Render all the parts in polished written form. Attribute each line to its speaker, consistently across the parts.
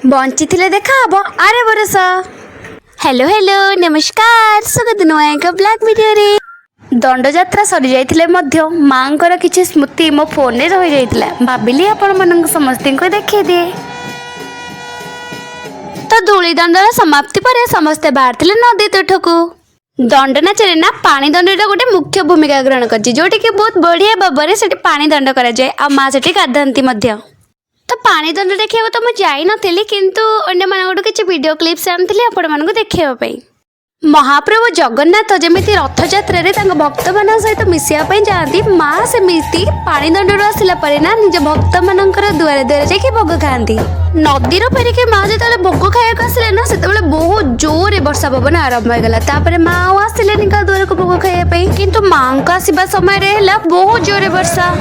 Speaker 1: Bunchy देखा हम आरे बरस। हेलो हेलो नमस्कार स्वागत नुआ एक ब्लॉग वीडियो रे। दंड यात्रा सरी जाइथिले मध्य मांकर किछि स्मृति मो फोन रे रहि जाइथिला। भाबिली आपण मन समस्त को देखै दे। तो धूली दंडर समाप्ति पर समस्ते बाहर नदी तटकू। दंड नाचरे ना पानी दंड गोटे मुख्य भूमिका ग्रहण कर जोटि कि बहुत बढ़िया भाव से पानी दंड करा जाए आ माँ से गाधाती। तो पानी दंड देखा तो मुझे जाई नथिली किंतु अन्य मानक किसी वीडियो क्लिप्स आनी आपण मानक देखा। महाप्रभु जगन्नाथ जमीती रथ यात्रा रे भक्त मान सहित मिसापी जाती माँ सेमती पानी दंड आसला ना निज भक्त मान दुआरे दुआरे जाकि भोग खाती। नदीर फेरिक माँ जो भोग खाया आसिले ना से बहुत जोर वर्षा पवन आरंभ होगा। माँ आसिले दुआर को भोग खायापी किंतु माँ को आसवा समय बहुत जोर वर्षा।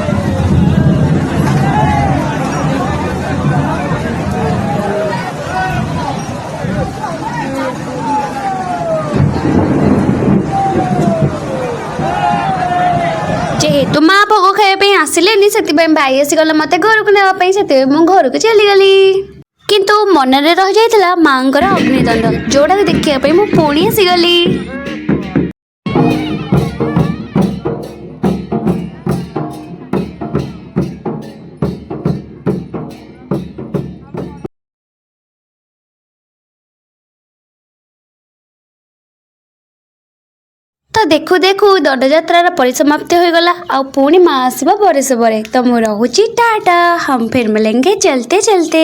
Speaker 1: जेहेतु माँ भोग खायापी आसिले से भाई आसीगला मत घर को नापी से घर को चलीगली किंतु मन में रही जाता माँ अग्निदंड जोड़ा देखा मुझे पुणी आसीगली। तो देखु देखु दंड यात्रा परिसमाप्ति हो गला आ पुणी माँ आसवा बरस बरे। तो मुझे टाटा हम फिर मिलेंगे चलते चलते।